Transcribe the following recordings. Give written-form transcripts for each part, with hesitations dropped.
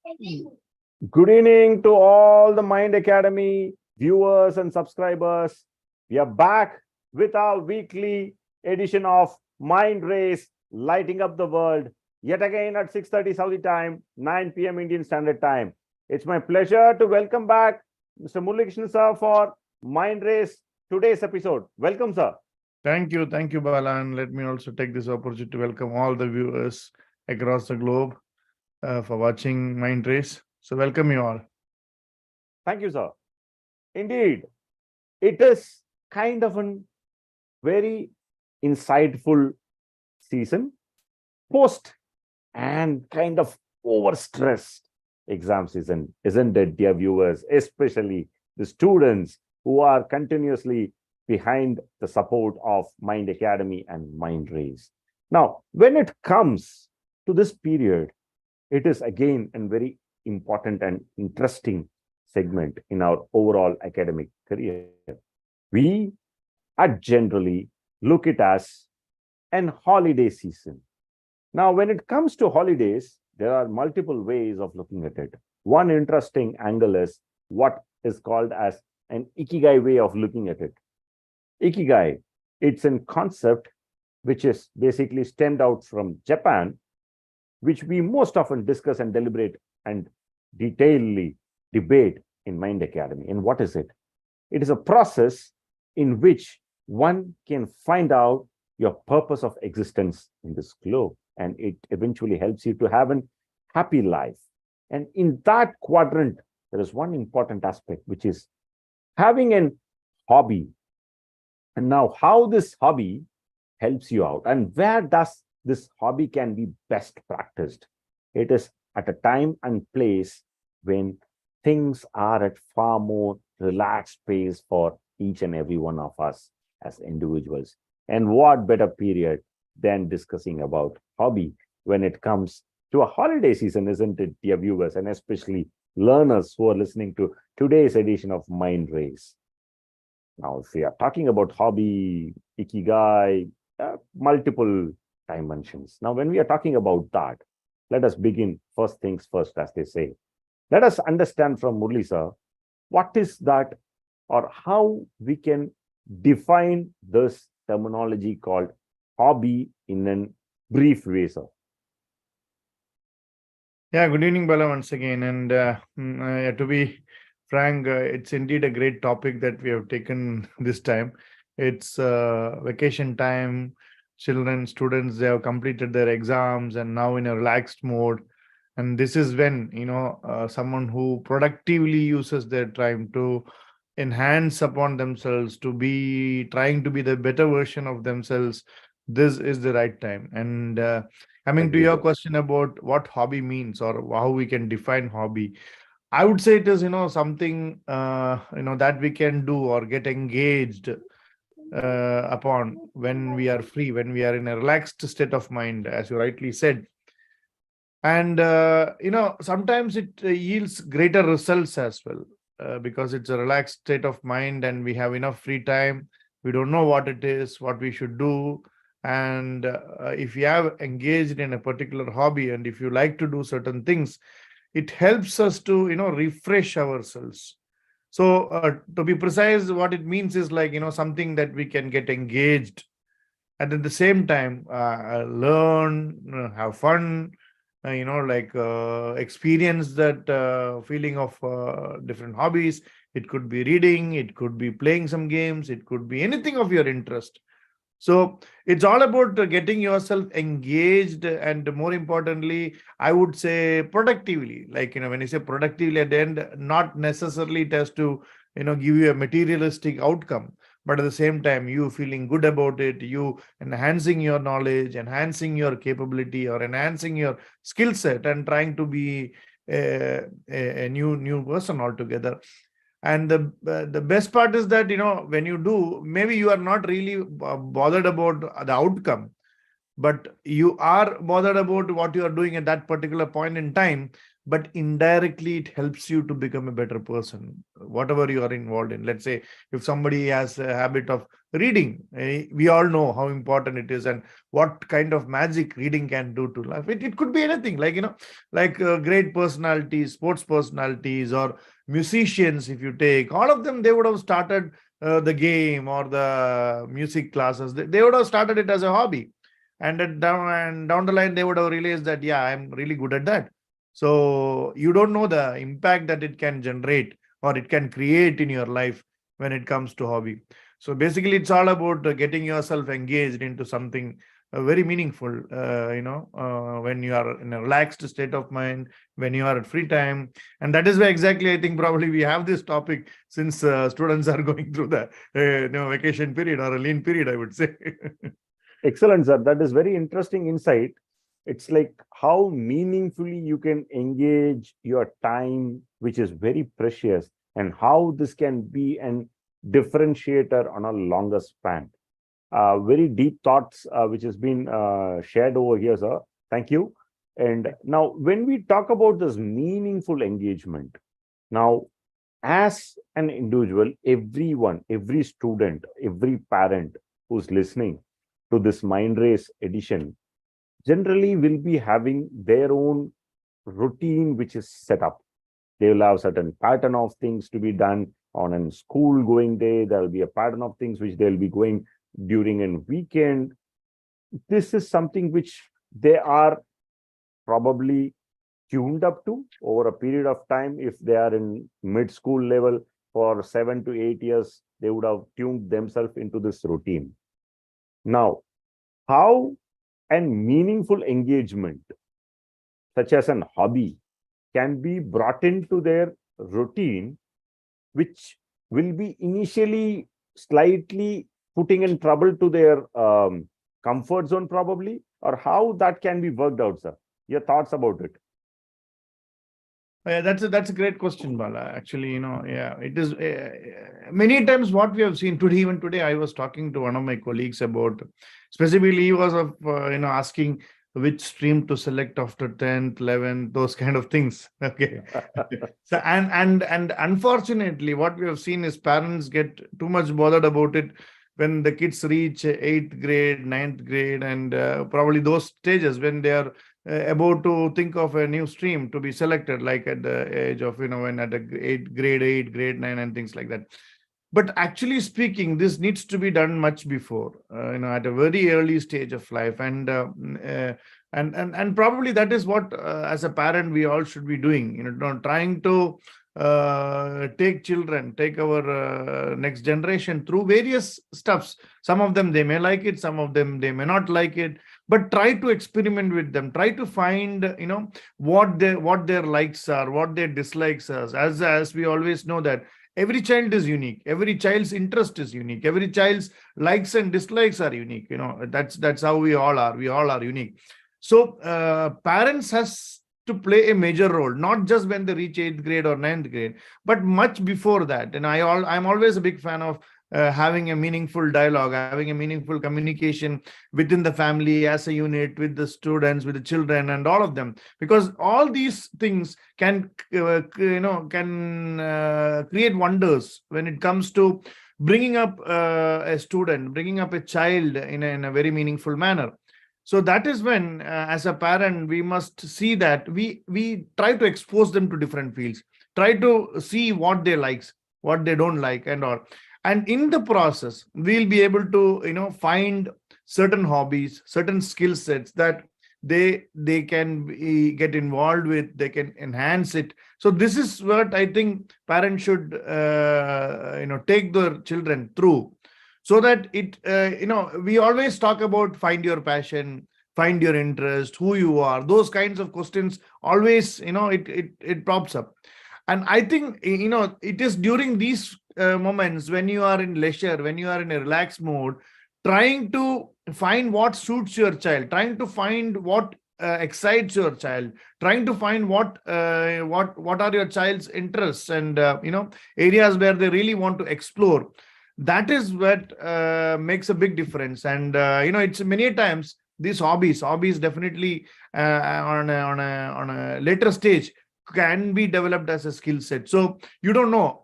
Good evening to all the Mind Academy viewers and subscribers. We are back with our weekly edition of Mind Race, lighting up the world, yet again at 6:30 Saudi time, 9 p.m. Indian Standard Time. It's my pleasure to welcome back Mr. Muralikrishnan sir for Mind Race today's episode. Welcome, sir. Thank you, Bala. And let me also take this opportunity to welcome all the viewers across the globe for watching Mind Race. So, welcome you all. Thank you, sir. Indeed, it is kind of a very insightful season, post and kind of overstressed exam season, isn't it, dear viewers? Especially the students who are continuously behind the support of Mind Academy and Mind Race. Now, when it comes to this period, it is again a very important and interesting segment in our overall academic career. We are generally look it as an holiday season. Now, when it comes to holidays, there are multiple ways of looking at it. One interesting angle is what is called as an ikigai way of looking at it. Ikigai, it's a concept which is basically stemmed out from Japan, which we most often discuss and deliberate and detailedly debate in Mind Academy. And what is it? It is a process in which one can find out your purpose of existence in this globe, and it eventually helps you to have a happy life. And in that quadrant, there is one important aspect, which is having a hobby. And now, how this hobby helps you out and where does this hobby can be best practiced? It is at a time and place when things are at far more relaxed pace for each and every one of us as individuals. And what better period than discussing about hobby when it comes to a holiday season, isn't it, dear viewers, and especially learners who are listening to today's edition of Mind Race. Now, if we are talking about hobby, ikigai, multiple dimensions. Now, when we are talking about that, let us begin first things first, as they say. Let us understand from Murli sir, what is that or how we can define this terminology called hobby in a brief way, sir. Yeah, good evening, Bala, once again. And to be frank, it's indeed a great topic that we have taken this time. It's vacation time. Children, students, they have completed their exams and now in a relaxed mode. And this is when, someone who productively uses their time to enhance upon themselves, to be trying to be the better version of themselves, this is the right time. And coming to Agree, your sir. question about what hobby means or how we can define hobby, I would say it is, something, that we can do or get engaged upon when we are free, when we are in a relaxed state of mind, as you rightly said. And, sometimes it yields greater results as well because it's a relaxed state of mind and we have enough free time. We don't know what it is, what we should do. And if you have engaged in a particular hobby and if you like to do certain things, it helps us to, refresh ourselves. So to be precise, what it means is like, something that we can get engaged and at the same time learn, have fun, experience that feeling of different hobbies. It could be reading, it could be playing some games, it could be anything of your interest. So it's all about getting yourself engaged, and more importantly, I would say productively. Like, when you say productively at the end, not necessarily it has to, give you a materialistic outcome, but at the same time, you feeling good about it, you enhancing your knowledge, enhancing your capability, or enhancing your skill set, and trying to be a new person altogether. And the best part is that, when you do, maybe you are not really bothered about the outcome, but you are bothered about what you are doing at that particular point in time. But indirectly, it helps you to become a better person. whatever you are involved in. Let's say if somebody has a habit of reading, we all know how important it is and what kind of magic reading can do to life. It could be anything, like, like great personalities, sports personalities, or musicians. If you take all of them, they would have started the game or the music classes. They would have started it as a hobby, and down the line they would have realized that, yeah, I'm really good at that. So you don't know the impact that it can generate or it can create in your life when it comes to hobby. So basically, it's all about getting yourself engaged into something very meaningful. When you are in a relaxed state of mind, when you are at free time, and that is why exactly I think probably we have this topic, since students are going through the vacation period or a lean period, I would say. Excellent, sir. That is very interesting insight. It's like how meaningfully you can engage your time, which is very precious, and how this can be an differentiator on a longer span. Very deep thoughts, which has been shared over here, sir. Thank you. And now, when we talk about this meaningful engagement, now, as an individual, everyone, every student, every parent who's listening to this Mind Race edition generally will be having their own routine which is set up. They will have certain pattern of things to be done on a school going day. There will be a pattern of things which they'll be going during a weekend. This is something which they are probably tuned up to over a period of time. If they are in mid-school level for 7 to 8 years, they would have tuned themselves into this routine. Now, how and meaningful engagement, such as an hobby, can be brought into their routine, which will be initially slightly putting in trouble to their comfort zone, probably, or how that can be worked out, sir? Your thoughts about it? That's a great question, Bala. Actually, it is many times what we have seen today. Even today, I was talking to one of my colleagues about, specifically, he was of asking which stream to select after 10th, 11th, those kind of things. Okay. So and unfortunately, what we have seen is parents get too much bothered about it when the kids reach 8th grade, 9th grade, and probably those stages when they are about to think of a new stream to be selected, like at the age of, when at a grade 8, grade 9, and things like that. But actually speaking, this needs to be done much before, at a very early stage of life. And probably that is what, as a parent, we all should be doing, trying to take our next generation through various stuffs. Some of them they may like it, some of them they may not like it, but try to experiment with them. Try to find what their likes are, what their dislikes are. As we always know that every child is unique, every child's interest is unique, every child's likes and dislikes are unique. That's how we all are unique. So parents has to play a major role, not just when they reach 8th grade or 9th grade, but much before that. And I'm always a big fan of having a meaningful dialogue, having a meaningful communication within the family as a unit, with the students, with the children, and all of them, because all these things can create wonders when it comes to bringing up a student, bringing up a child in a very meaningful manner. So that is when, as a parent, we must see that we try to expose them to different fields, try to see what they likes, what they don't like, and all. And in the process, we'll be able to, find certain hobbies, certain skill sets that they can get involved with, they can enhance it. So this is what I think parents should, take their children through. So that we always talk about find your passion, find your interest, who you are. Those kinds of questions always, it pops up. And I think, it is during these moments when you are in leisure, when you are in a relaxed mode, trying to find what suits your child, trying to find what excites your child, trying to find what are your child's interests and, areas where they really want to explore. That is what makes a big difference. And it's many times these hobbies definitely on a later stage can be developed as a skill set. So you don't know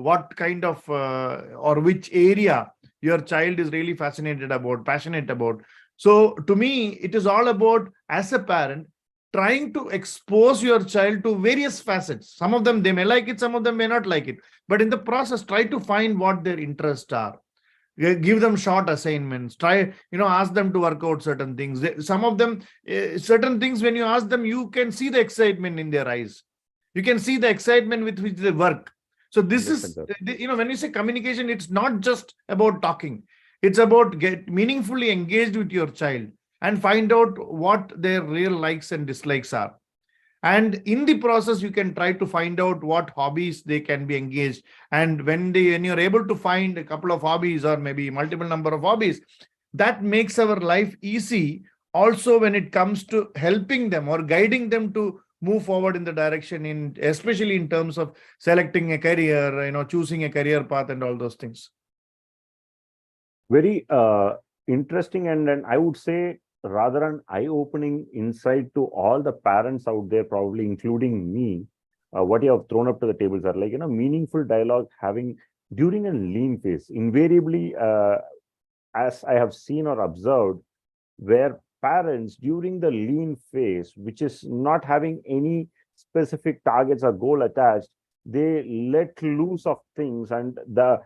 what kind of or which area your child is really fascinated about, passionate about. So to me, it is all about, as a parent, trying to expose your child to various facets. Some of them they may like it, some of them may not like it. But in the process, try to find what their interests are. Give them short assignments. Try, ask them to work out certain things. Some of them, certain things, when you ask them, you can see the excitement in their eyes. You can see the excitement with which they work. So this is, when you say communication, it's not just about talking. It's about get meaningfully engaged with your child and find out what their real likes and dislikes are. And in the process, you can try to find out what hobbies they can be engaged. And when you're able to find a couple of hobbies or maybe multiple number of hobbies, that makes our life easy. Also, when it comes to helping them or guiding them to move forward in the direction, especially in terms of selecting a career, choosing a career path and all those things. Very interesting, and I would say rather an eye-opening insight to all the parents out there, probably including me. What you have thrown up to the tables are like, meaningful dialogue having during a lean phase. Invariably, as I have seen or observed, where parents during the lean phase, which is not having any specific targets or goal attached, they let loose of things, and the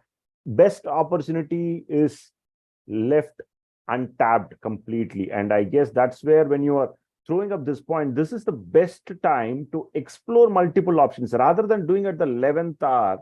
best opportunity is left untapped completely. And I guess that's where, when you are throwing up this point, this is the best time to explore multiple options rather than doing at the 11th hour.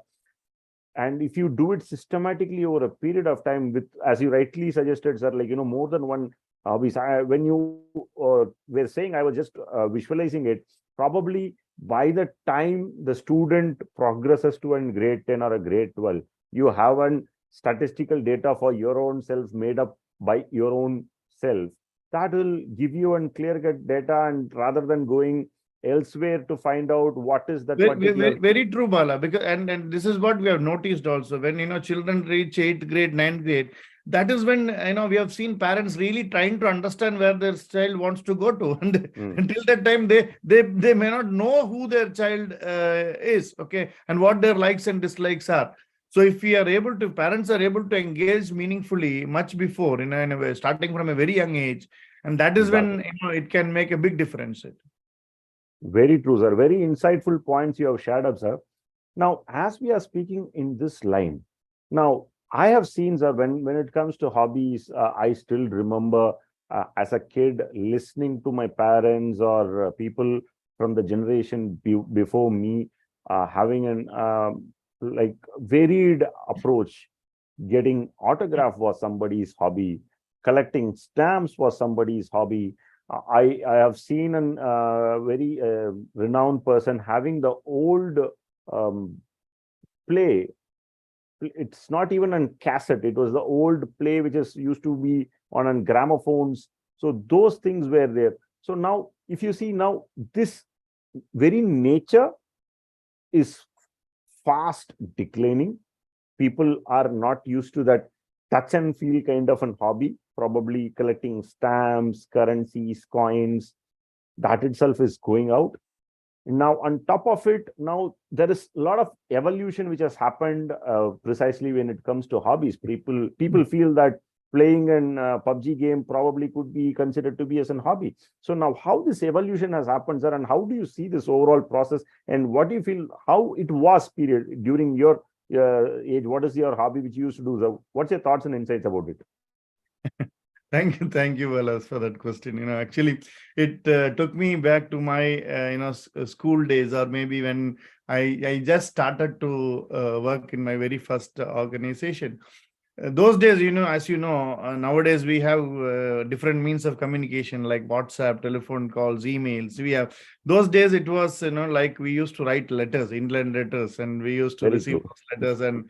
And if you do it systematically over a period of time with, as you rightly suggested, sir, like, more than one hobbies. When you were saying, I was just visualizing it, probably by the time the student progresses to a grade 10 or a grade 12, you have an statistical data for your own self made up by your own self that will give you a clear cut data, and rather than going elsewhere to find out what is that very true, Bala, because and this is what we have noticed also, when children reach 8th grade, 9th grade, that is when we have seen parents really trying to understand where their child wants to go to, and until that time they may not know who their child is, okay, and what their likes and dislikes are. So if parents are able to engage meaningfully much before, in a way, starting from a very young age, and that is when it can make a big difference. Very true, sir. Very insightful points you have shared up, sir. Now, as we are speaking in this line, now I have seen, sir, when it comes to hobbies, I still remember as a kid listening to my parents or people from the generation before me having an like varied approach. Getting autograph was somebody's hobby. Collecting stamps was somebody's hobby. I have seen a very renowned person having the old play. It's not even on cassette. It was the old play which is used to be on gramophones. So those things were there. So now, if you see now, this very nature is fast declining. People are not used to that touch and feel kind of an hobby, probably collecting stamps, currencies, coins. That itself is going out. Now, on top of it, now there is a lot of evolution which has happened precisely when it comes to hobbies. People feel that playing an PUBG game probably could be considered to be as an hobby. So now how this evolution has happened, sir, and how do you see this overall process, and what do you feel, how it was period during your age? What is your hobby which you used to do, sir? What's your thoughts and insights about it? Thank you, Velas, for that question. Actually, it took me back to my school days, or maybe when I just started to work in my very first organization. Those days, as nowadays we have different means of communication like WhatsApp, telephone calls, emails. We have those days. It was like we used to write letters, inland letters, and we used to receive those letters. And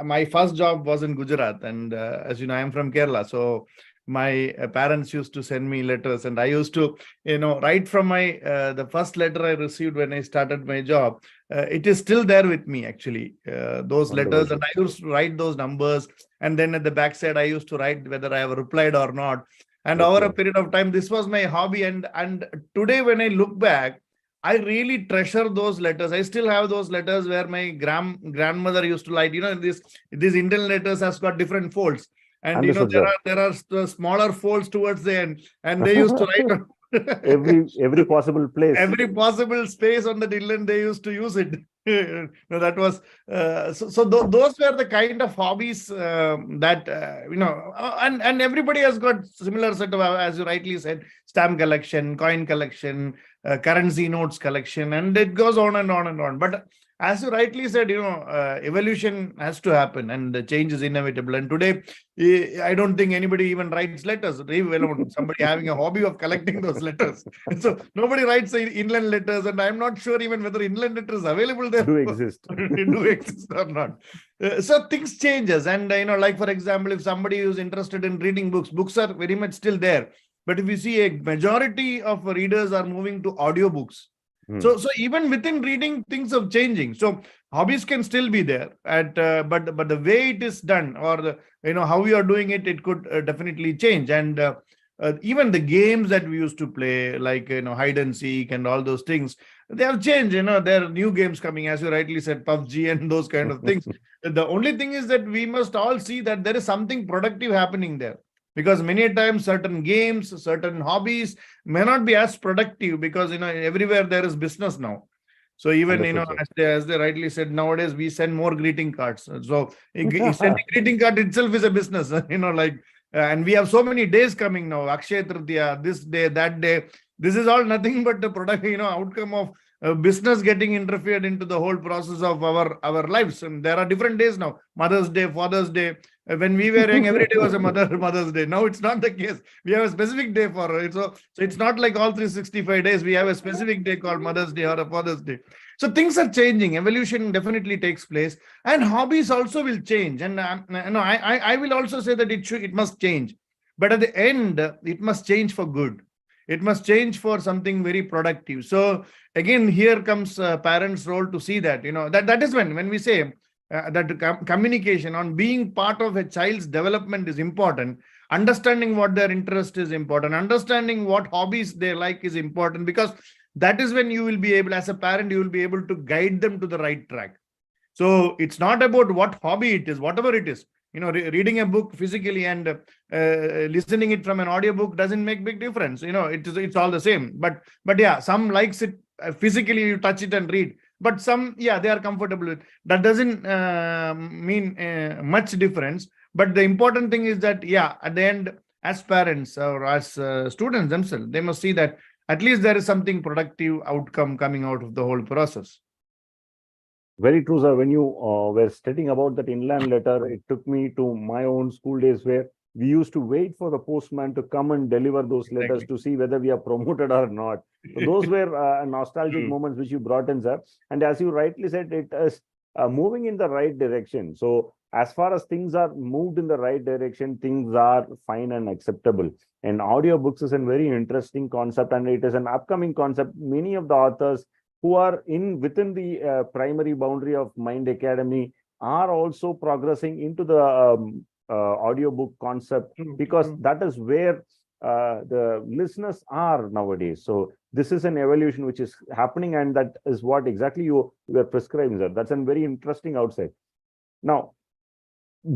my first job was in Gujarat, and as you know, I am from Kerala, so my parents used to send me letters, and I used to write from my the first letter I received when I started my job. It is still there with me, actually, those letters, and I used to write those numbers, and then at the backside I used to write whether I have replied or not. And over a period of time, this was my hobby, and today when I look back, I really treasure those letters. I still have those letters where my grandmother used to write. These Indian letters has got different folds, and Understood, sir. there are smaller folds towards the end, and they used to write on Every possible place. every possible space on the Dylan. They used to use it. No, that was those were the kind of hobbies that and everybody has got similar set of, as you rightly said, stamp collection, coin collection, currency notes collection, and it goes on and on and on. But as you rightly said, evolution has to happen, and the change is inevitable. And today, I don't think anybody even writes letters, leave alone somebody having a hobby of collecting those letters. So nobody writes inland letters, and I'm not sure even whether inland letters available there Do exist. do exist or not. So things changes, and like for example, if somebody is interested in reading books are very much still there. But if you see, a majority of readers are moving to audiobooks. So even within reading, things are changing. So hobbies can still be there, but the way it is done, or how we are doing it, it could definitely change. And even the games that we used to play, like hide and seek and all those things, they have changed. There are new games coming, as you rightly said, PUBG and those kind of things. The only thing is that we must all see that there is something productive happening there. Because many times certain games, certain hobbies may not be as productive, because everywhere there is business now. So even as they rightly said, nowadays we send more greeting cards. So sending greeting card itself is a business. And we have so many days coming now. Akshaya Tritiya, this day, that day. This is all nothing but the product, outcome of business getting interfered into the whole process of our lives. And there are different days now. Mother's Day, Father's Day. When we were young, every day was a Mother's Day. Now it's not the case. We have a specific day for it. So it's not like all 365 days. We have a specific day called Mother's Day or a Father's Day. So things are changing. Evolution definitely takes place, and hobbies also will change. And I will also say that it must change. But at the end, it must change for good. It must change for something very productive. So again, here comes parents' role to see that that is when we say that communication on being part of a child's development is important. Understanding what their interest is important. Understanding what hobbies they like is important, because that is when you will be able, as a parent, you will be able to guide them to the right track. So it's not about what hobby it is, whatever it is. Reading a book physically and listening it from an audiobook doesn't make big difference. It's all the same. But yeah, some likes it physically, you touch it and read. But some, they are comfortable with. That doesn't mean much difference. But the important thing is that, at the end, as parents or as students themselves, they must see that at least there is something productive outcome coming out of the whole process. Very true, sir. When you were stating about that inland letter, it took me to my own school days, where we used to wait for the postman to come and deliver those letters to see whether we are promoted or not. So those were nostalgic moments which you brought in, sir. And as you rightly said, it is moving in the right direction. So as far as things are moved in the right direction, things are fine and acceptable. And audiobooks is a very interesting concept, and it is an upcoming concept. Many of the authors who are within the primary boundary of Mind Academy are also progressing into the audiobook concept, because that is where the listeners are nowadays. So this is an evolution which is happening, and that is what exactly you were prescribing, sir. That's a very interesting outside. Now,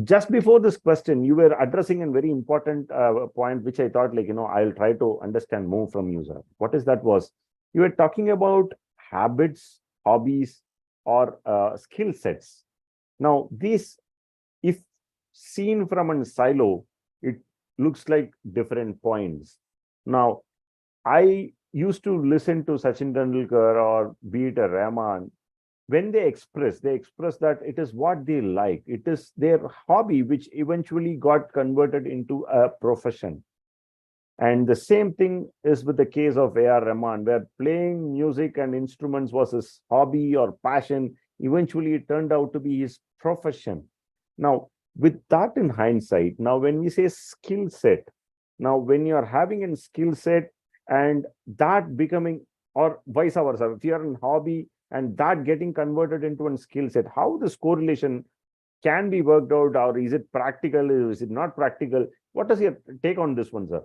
just before this question, you were addressing a very important point, which I thought, I'll try to understand more from you, sir. What is that was? You were talking about habits, hobbies, or skill sets. Now, these, if seen from a silo, it looks like different points. Now, I used to listen to Sachin Tendulkar or be it a Rahman. When they express that it is what they like. It is their hobby, which eventually got converted into a profession. And the same thing is with the case of A.R. Rahman, where playing music and instruments was his hobby or passion. Eventually, it turned out to be his profession. Now, with that in hindsight, now when we say skill set, now when you are having a skill set and that becoming, or vice versa, if you are in hobby and that getting converted into a skill set, how this correlation can be worked out, or is it practical, is it not practical? What is your take on this one, sir?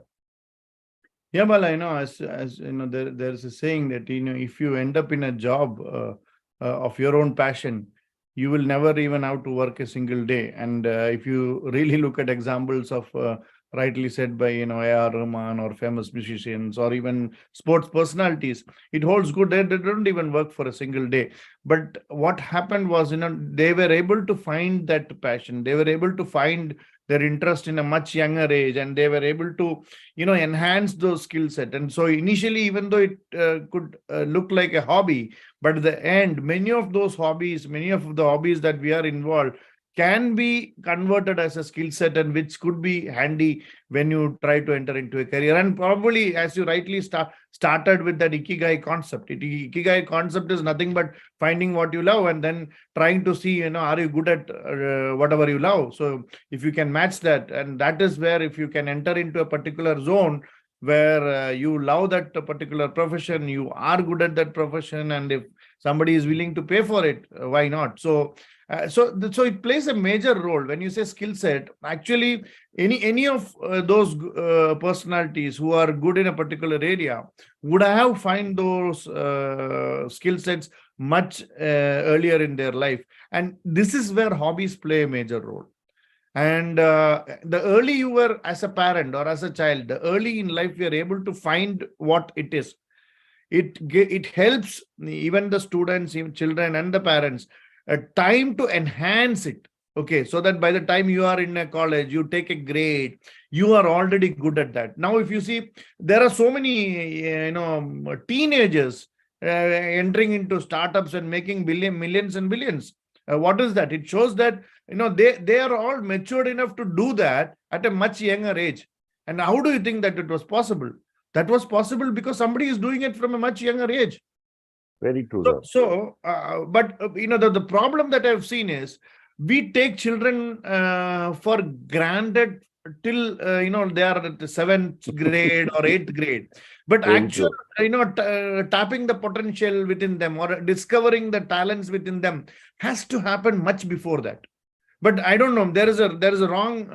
Yeah, well, I know, as you know, there's a saying that, if you end up in a job of your own passion, you will never even have to work a single day. And if you really look at examples of rightly said by A.R. Rahman or famous musicians or even sports personalities, it holds good. They don't even work for a single day. But what happened was, they were able to find that passion. They were able to find their interest in a much younger age, and they were able to enhance those skill set. And so initially, even though it could look like a hobby, but at the end, many of the hobbies that we are involved can be converted as a skill set, and which could be handy when you try to enter into a career. And probably, as you rightly started with that ikigai concept, ikigai concept is nothing but finding what you love and then trying to see, are you good at whatever you love. So if you can match that, and that is where, if you can enter into a particular zone where you love that particular profession, you are good at that profession, and if somebody is willing to pay for it, why not? So it plays a major role. When you say skill set, actually, any of those personalities who are good in a particular area would have find those skill sets much earlier in their life. And this is where hobbies play a major role. And the early you were as a parent or as a child, the early in life we are able to find what it is. It helps even the students, even children, and the parents a time to enhance it. Okay, so that by the time you are in a college, you take a grade, you are already good at that. Now, if you see, there are so many teenagers entering into startups and making millions and billions. What is that? It shows that they are all matured enough to do that at a much younger age. And how do you think that it was possible? That was possible because somebody is doing it from a much younger age. Very true, sir. But the problem that I've seen is we take children for granted till they are at the 7th grade or 8th grade. But Very actually, tapping the potential within them or discovering the talents within them has to happen much before that. But I don't know, there is a wrong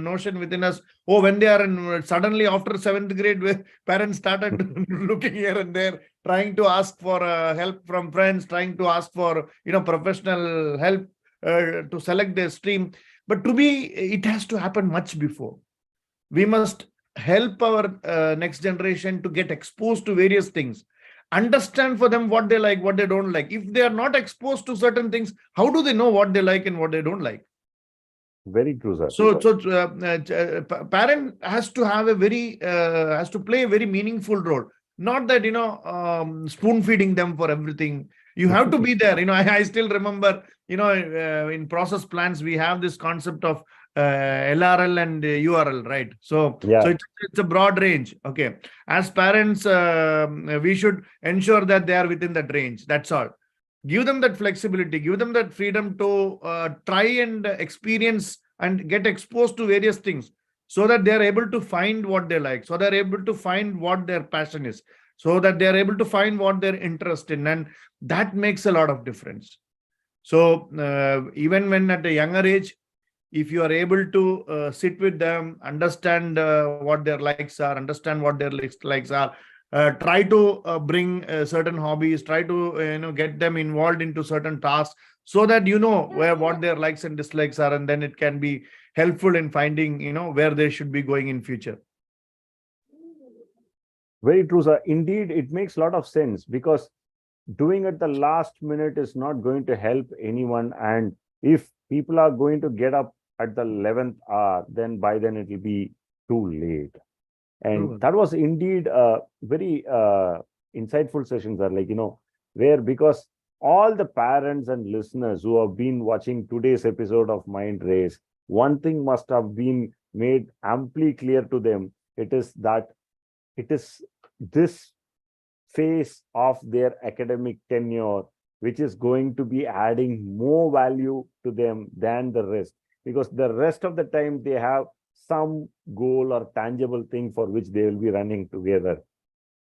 notion within us. Oh, when they are in, suddenly after 7th grade, where parents started looking here and there, trying to ask for help from friends, trying to ask for professional help to select their stream. But it has to happen much before. We must help our next generation to get exposed to various things, understand for them what they like, what they don't like. If they are not exposed to certain things, how do they know what they like and what they don't like? very true, sir. Parent has to have has to play a very meaningful role. Not that spoon feeding them for everything. You have to be there. I still remember in process plants we have this concept of LRL and URL, right? So it's a broad range. Okay, as parents, we should ensure that they are within that range. That's all. Give them that flexibility, give them that freedom to try and experience and get exposed to various things, so that they are able to find what they like, so they're able to find what their passion is, so that they are able to find what they're interested in, and that makes a lot of difference. So even when at a younger age, if you are able to sit with them, understand what their likes are, understand what their likes are, try to bring certain hobbies, try to get them involved into certain tasks, so that what their likes and dislikes are, and then it can be helpful in finding where they should be going in future. Very true, sir. Indeed, it makes a lot of sense, because doing it the last minute is not going to help anyone. And if people are going to get up at the 11th hour, then by then it will be too late. And that was indeed a very insightful session, sir. Where, because all the parents and listeners who have been watching today's episode of Mind Race, one thing must have been made amply clear to them. It is that it is this phase of their academic tenure which is going to be adding more value to them than the rest, because the rest of the time they have some goal or tangible thing for which they will be running together.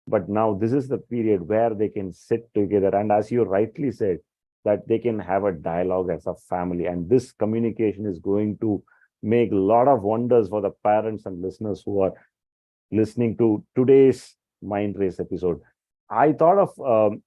But now this is the period where they can sit together, and as you rightly said, that they can have a dialogue as a family, and this communication is going to make a lot of wonders for the parents and listeners who are listening to today's Mind Race episode. I thought of,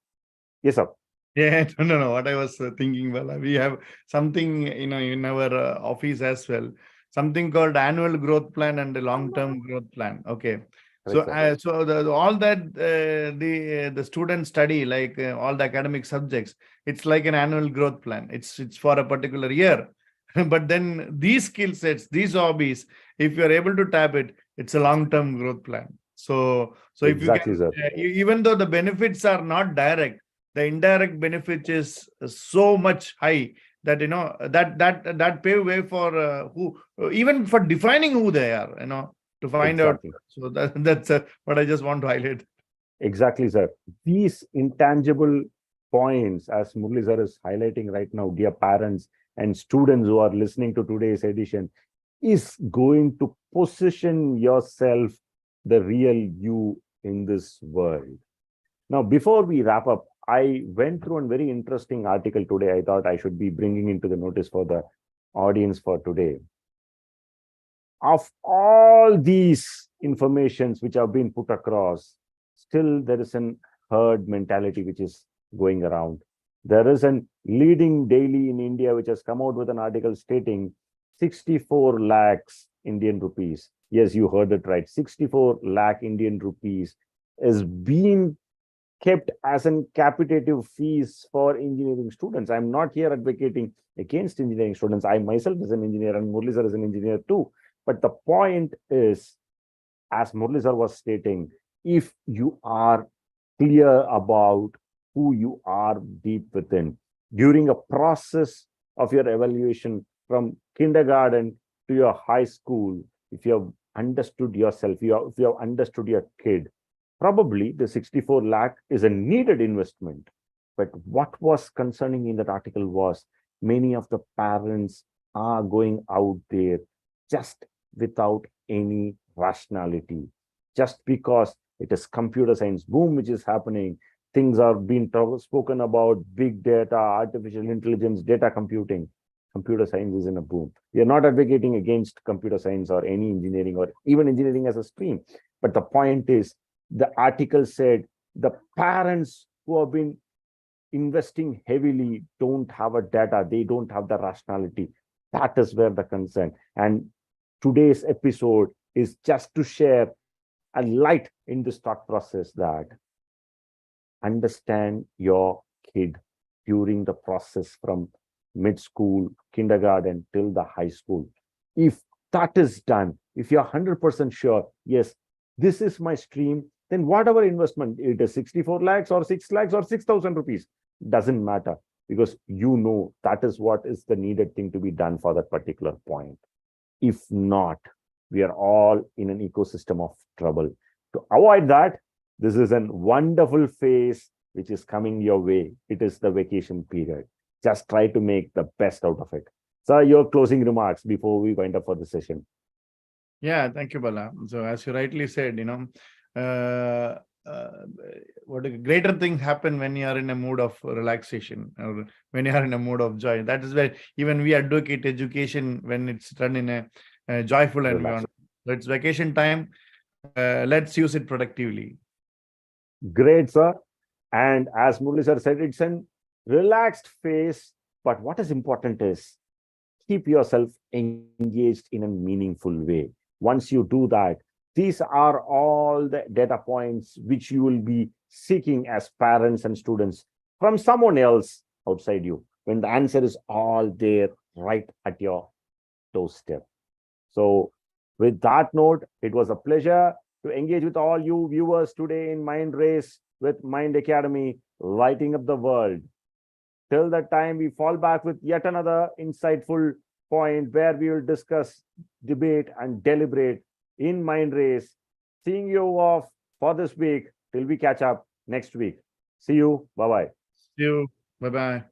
yes, sir. Yeah, no. What I was thinking, well, we have something, in our office as well, something called annual growth plan and a long-term growth plan. Okay, so Correct, sir. all that the students study, like all the academic subjects, it's like an annual growth plan. It's for a particular year, but then these skill sets, these hobbies, if you are able to tap it, it's a long-term growth plan. So if you Exactly, can, sir. even though the benefits are not direct, the indirect benefit is so much high that that pave way for who even for defining who they are, to find out. Exactly. So that's what I just want to highlight. Exactly, sir. These intangible points, as Murli sir is highlighting right now, dear parents and students who are listening to today's edition, is going to position yourself the real you in this world. Now, before we wrap up, I went through a very interesting article today. I thought I should be bringing into the notice for the audience for today. Of all these informations which have been put across, still there is an herd mentality which is going around. There is a leading daily in India which has come out with an article stating 64 lakhs Indian rupees. Yes, you heard it right. 64 lakh Indian rupees is being kept as an capitative fees for engineering students. I'm not here advocating against engineering students. I myself is an engineer and Murli sir is an engineer too. But the point is, as Murli sir was stating, if you are clear about who you are deep within, during a process of your evaluation from kindergarten to your high school, if you have understood yourself, if you have understood your kid, probably the 64 lakh is a needed investment. But what was concerning in that article was many of the parents are going out there just without any rationality, just because it is computer science boom which is happening. Things are being spoken about big data, artificial intelligence, data computing. Computer science is in a boom. We are not advocating against computer science or any engineering or even engineering as a stream. But the point is, the article said the parents who have been investing heavily don't have a data, they don't have the rationality. That is where the concern. And today's episode is just to share a light in this thought process that understand your kid during the process from mid school, kindergarten till the high school. If that is done, if you're 100% sure, yes, this is my stream, then whatever investment, it is 64 lakhs or 6 lakhs or 6,000 rupees, doesn't matter, because you know that is what is the needed thing to be done for that particular point. If not, we are all in an ecosystem of trouble. To avoid that, this is a wonderful phase which is coming your way. It is the vacation period. Just try to make the best out of it. Sir, your closing remarks before we wind up for the session. Yeah, thank you, Bala. So as you rightly said, uh, what a greater things happen when you are in a mood of relaxation or when you are in a mood of joy. That is where even we advocate education when it's done in a joyful Relax. environment. So it's vacation time. Let's use it productively. Great, sir. And as Murli sir said, it's an relaxed phase. But what is important is keep yourself engaged in a meaningful way. Once you do that, these are all the data points which you will be seeking as parents and students from someone else outside you, when the answer is all there right at your doorstep. So, with that note, it was a pleasure to engage with all you viewers today in Mind Race with Mind Academy, lighting up the world. Till that time, we fall back with yet another insightful point where we will discuss, debate, and deliberate in Mind Race. Seeing you off for this week till we catch up next week. See you. Bye bye. See you. Bye bye.